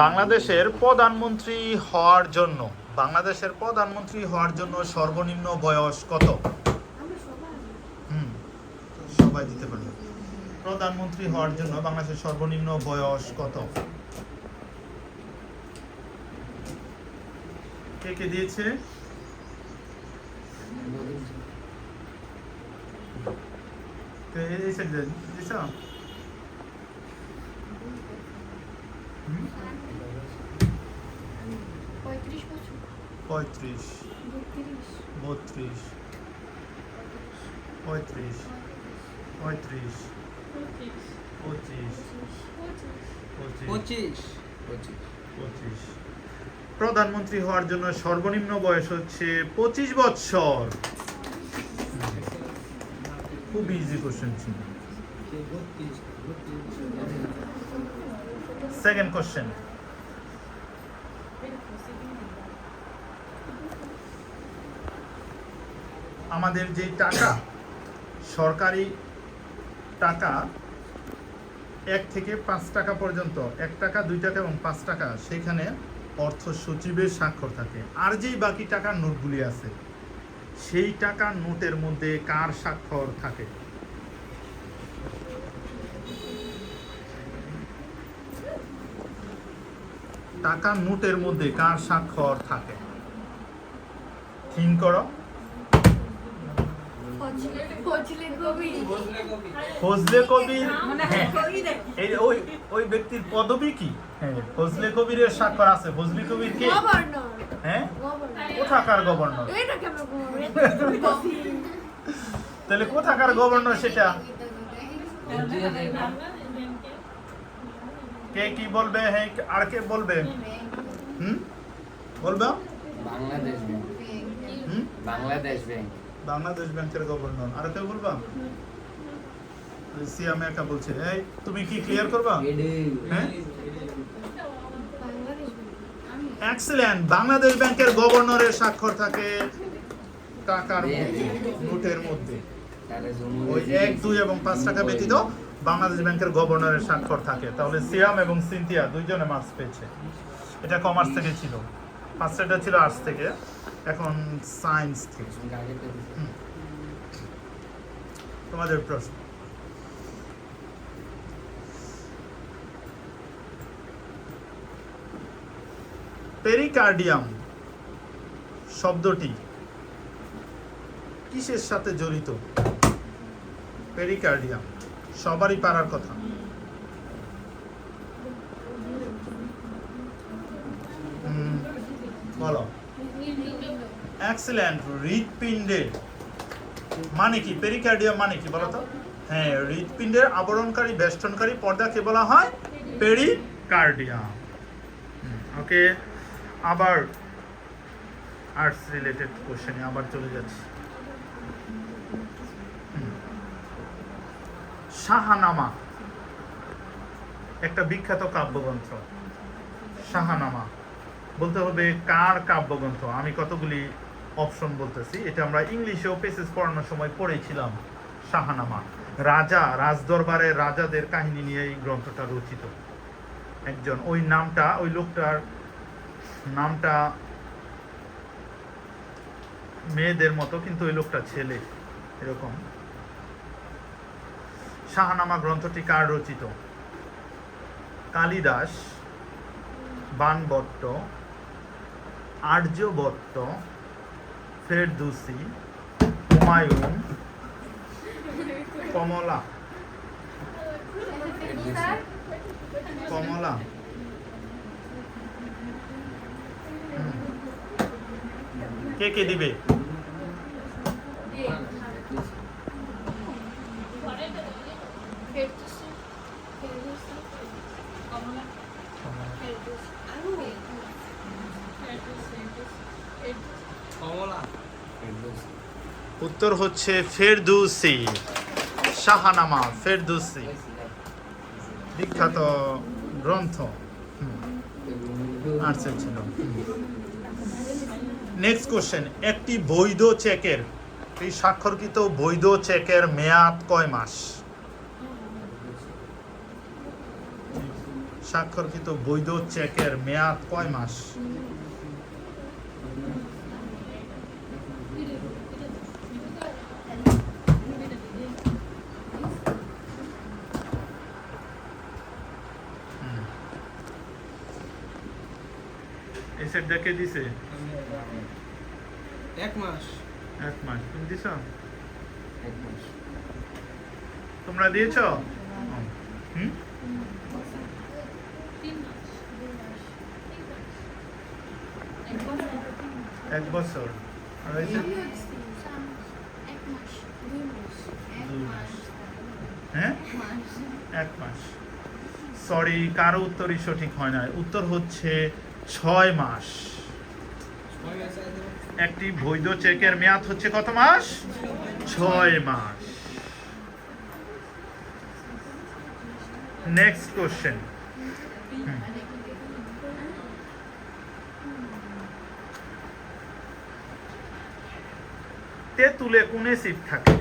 বাংলাদেশের প্রধানমন্ত্রী হওয়ার জন্য সর্বনিম্ন বয়স কত? সবাই দিতে পারবে। প্রধানমন্ত্রী হওয়ার জন্য বাংলাদেশের সর্বনিম্ন বয়স কত? কে কে দিয়েছে? এই সাইড দিয়েছ? 35, 32, 33, 35, 25, 25। প্রধানমন্ত্রী হওয়ার জন্য সর্বনিম্ন বয়স হচ্ছে 25 বছর। খুব ইজি কোশ্চেন ছিল। সেকেন্ড কোশ্চেন, আমাদের যে টাকা, সরকারি টাকা 1 থেকে 5 টাকা পর্যন্ত, 1 টাকা 2 টাকা এবং 5 টাকা, সেখানে অর্থ সচিবের স্বাক্ষর থাকে। আর যেই বাকি টাকার নোটগুলি আছে, সেই টাকার নোটের মধ্যে কার স্বাক্ষর থাকে? টাকার নোটের মধ্যে কার স্বাক্ষর থাকে? থিঙ্ক করো। ফজলে কবির। হ্যাঁ, ওই ব্যক্তির পদবি কি? হ্যাঁ, ফজলে কবিরের স্বাক্ষর আছে। ফজলে কবির কে? হ্যাঁ, কোথাকার গভর্নর? তাহলে কোথাকার গভর্নর সেটা? কে কি বলবে? হ্যাঁ, আর কে বলবে? বলবে? বাংলাদেশ ব্যাংকের গভর্নর। আর কেউ বলবা? সিয়াম একা বলছে। এই তুমি কি ক্লিয়ার করবা? হ্যাঁ, এক্সেলেন্ট। বাংলাদেশ ব্যাংকের গভর্নরের স্বাক্ষর থাকে টাকার মধ্যে, নোটের মধ্যে। ওই 1, 2 এবং 5 টাকা ব্যতীত বাংলাদেশ ব্যাংকের গভর্নরের স্বাক্ষর থাকে। তাহলে সিয়াম এবং সিনথিয়া দুইজনে মার্কস পেয়েছে। এটা কমার্স থেকে ছিল, ফার্স্টটা ছিল আর্টস থেকে, এখন সায়েন্স থেকে। তোমাদের প্রশ্ন, পেরিকার্ডিয়াম শব্দটি কিসের সাথে জড়িত? পেরিকার্ডিয়াম সবারই পারার কথা। বলো। এক্সেলেন্ট। হৃৎপিণ্ডের মানে কি? পেরিকার্ডিয়াম মানে কি বলো তো? হ্যাঁ, হৃৎপিণ্ডের আবরণকারী বেষ্টনকারী পর্দাকে বলা হয় পেরিকার্ডিয়াম। ওকে, আবার আর্টস রিলেটেড কোশ্চেনে আবার চলে যাচ্ছি। শাহনামা একটা বিখ্যাত কাব্যগ্রন্থ। শাহনামা বলতে হবে কার কাব্যগ্রন্থ? আমি কতগুলি অপশন বলতেছি, এটা আমরা ইংলিশেও পেসেজ পড়ানোর সময় পড়েছিলাম। শাহনামা রাজদরবারের রাজাদের কাহিনী নিয়ে এই গ্রন্থটা রচিত। একজন, ওই নামটা, ওই লোকটার নামটা মেয়েদের মতো, কিন্তু ওই লোকটা ছেলে, এরকম। শাহনামা গ্রন্থটি কার রচিত? কালিদাস, বাণভট্ট, আর্যভট্ট, ফেরদৌসী, হুমায়ুন, কমলা। কে কে দিবে? উত্তর হচ্ছে ফেরদৌসী। শাহনামা ফেরদৌসী বিখ্যাত গ্রন্থ, আর্টসের ছিল। নেক্সট কোশ্চেন, একটি বৈধ চেকের, এই স্বাক্ষরকৃত বৈধ চেকের মেয়াদ কয় মাস? স্বাক্ষরকৃত বৈধ চেকের মেয়াদ কয় মাস? এই সেট দেখে দিছে 1 মাস। 1 মাস। তুমি দিছ? 1 মাস। তোমরা দিয়েছো? হুম? 1 বছর। আর এই যে 2 মাস। হ্যাঁ, 1 মাস। সরি, কারো উত্তরই সঠিক হয় না। উত্তর হচ্ছে 6 মাস। একটি বৈধ চেকের মেয়াদ হচ্ছে কত মাস? 6 মাস। Next question. তেঁতুলে কোন অ্যাসিড থাকে?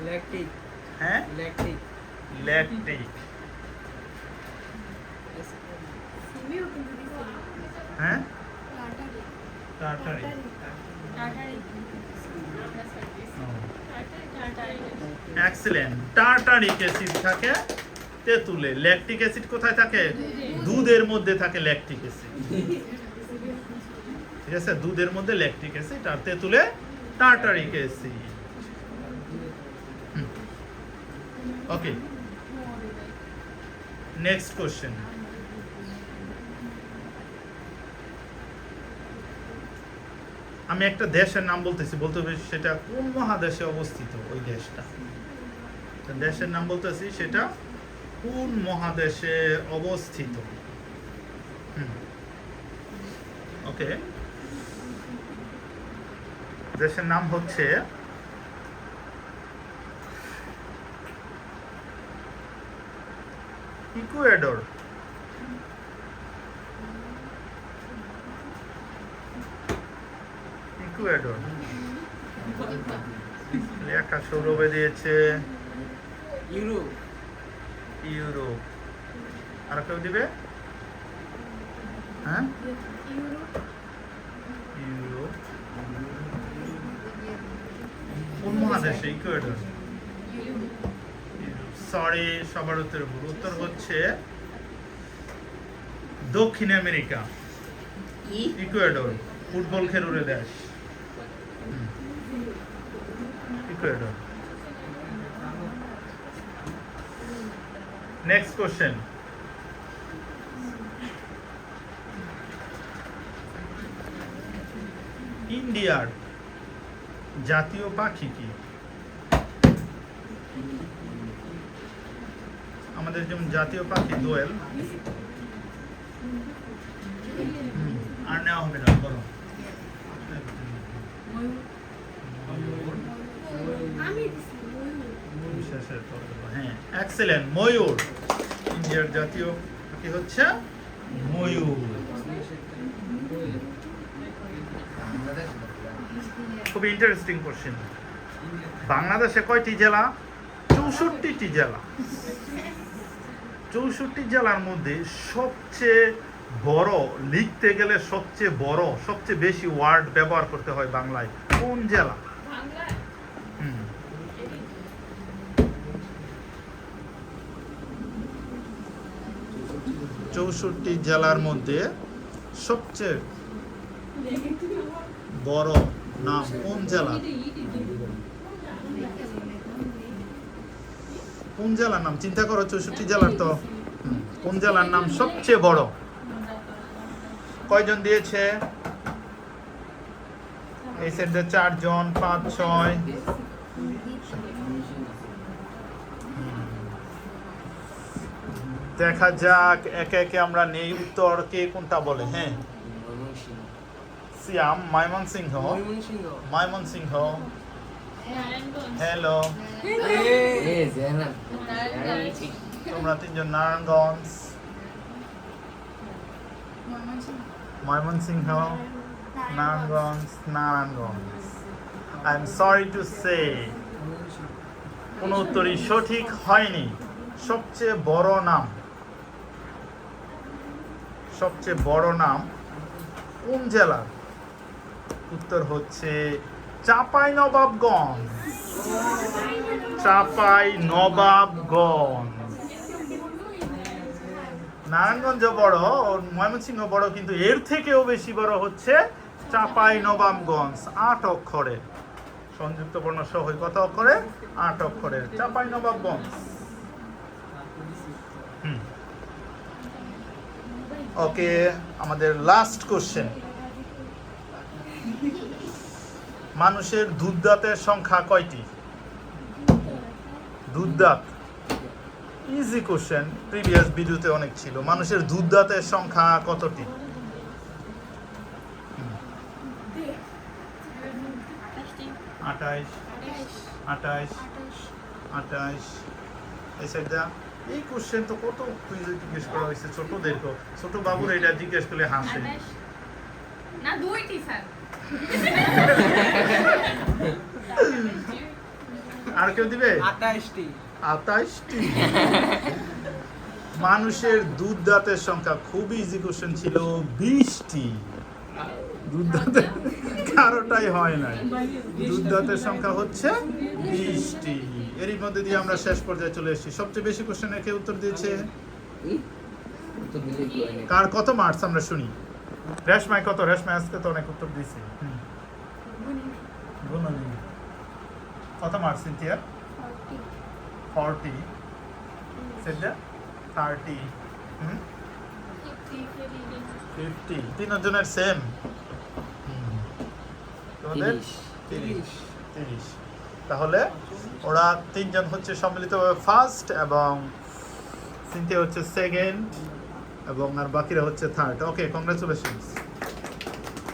ল্যাকটিক। হ্যাঁ, ল্যাকটিক। ল্যাকটিক। হ্যাঁ, টার্টারিক। এক্সিলেন্ট। টার্টারিক অ্যাসিড থাকে তেঁতুলে। ল্যাকটিক অ্যাসিড কোথায় থাকে? দুধের মধ্যে থাকে ল্যাকটিক অ্যাসিড। ঠিক আছে, দুধের মধ্যে ল্যাকটিক অ্যাসিড আর তেঁতুলে টার্টারিক অ্যাসিড। ওকে, নেক্সট কোশ্চেন। আমি একটা দেশের নাম বলতেছি, বলতে হবে সেটা কোন মহাদেশে অবস্থিত। ওই দেশটা, দেশের নাম বলতেছি, সেটা কোন মহাদেশে অবস্থিত। ওকে, দেশের নাম হচ্ছে ইকুয়েডর। ইকুয়েডর। লেখা সৌরভে দিয়েছে ইউরোপ। ইউরোপ। আর কেউ দিবে? হ্যাঁ, ইউরোপ। কোন মহাদেশে ইকুয়েডর? সরি, সবার উত্তর ভুল। উত্তর হচ্ছে দক্ষিণ আমেরিকা। ইকুয়েডর ফুটবল খেলুড়ে দেশ। ইকুয়েডর। Next question. ইন্ডিয়ার জাতীয় পাখি কি? আমাদের যেমন জাতীয় পাখি দোয়েল। আর নেওয়া হবে না, বলো। হ্যাঁ, এক্সেলেন্ট, ময়ূর। ইন্ডিয়ার জাতীয় পাখি হচ্ছে ময়ূর। খুব ইন্টারেস্টিং কোশ্চেন। বাংলাদেশে কয়টি জেলা? 64টি জেলা। 64 জেলার মধ্যে সবচেয়ে বড়, লিখতে গেলে সবচেয়ে বড়, সবচেয়ে বেশি ওয়ার্ড ব্যবহার করতে হয় বাংলায়, কোন জেলা? 64 জেলার মধ্যে সবচেয়ে বড় নাম কোন জেলা? কোন জেলার নাম চিন্তা করো। 64 জেলার তো কোন জেলার নাম সবচেয়ে বড়? কয়জন দিয়েছে? এই সেটে 4 জন, 5, 6। দেখা যাক, একে একে আমরা নেই উত্তর। কে কোনটা বলে? হ্যাঁ, সিয়াম। ময়মনসিংহ। ময়মনসিংহ। হ্যালো, তোমরা 3 জন। Narayanganj. Mymensingh, Narayanganj, Narayanganj. I am sorry to say কোনো উত্তরই সঠিক হয়নি। সবচেয়ে বড় নাম, সবচেয়ে বড় নাম কোন জেলার? উত্তর হচ্ছে চাঁপাইনবাবগঞ্জ। চাঁপাইনবাবগঞ্জ। নারায়ণগঞ্জ বড়, ময়মনসিংহ বড়, কিন্তু এর থেকেও বেশি বড় হচ্ছে চাঁপাইনবাবগঞ্জ। 8 অক্ষরে, সংযুক্ত বর্ণ সহ কত অক্ষরে? 8 অক্ষরের চাঁপাইনবাবগঞ্জ। ওকে, আমাদের লাস্ট কোশ্চেন। মানুষের দুধদাঁতের সংখ্যা কয়টি? দুধদাঁত ইজি কোশ্চেন, প্রিভিয়াস ভিডিওতে অনেক ছিল। মানুষের দুধদাঁতের সংখ্যা কতটি? 28, 28, 28। এই সাইডটা এই কোশ্চেন তো কত কুইজে জিজ্ঞেস করা হয়েছে ছোটদেরকে। ছোট বাবুর এটা জিজ্ঞেস করলে হাসে। না, দুইটি স্যার। আর কেউ দিবে? 28টি। 28টি। মানুষের দুধদাঁতের সংখ্যা খুবই ইজি কোশ্চেন ছিল, 20টি। দুধদাঁতের কারোটাই হয় নাই। দুধদাঁতের সংখ্যা হচ্ছে 20টি। এরই মধ্যে দিয়ে আমরা শেষ পর্যায়ে চলে এসেছি। সবচেয়ে বেশি কোশ্চেনে কে উত্তর দিয়েছে? কার কত মার্কস আমরা শুনি? রেশমায় কত? রেশমায় আজকে তো অনেক উত্তর দিয়েছে। গুণনী কত মার্কস? সিনথিয়া 40, সেটা 30, 50। তিনজনের সেম। তোমাদের 30। তাহলে ওরা তিনজন হচ্ছে সম্মিলিতভাবে ফার্স্ট, এবং সিনথিয়া হচ্ছে সেকেন্ড, এবং আর বাকিরা হচ্ছে থার্ড। ওকে, কংগ্রাচুলেশনস।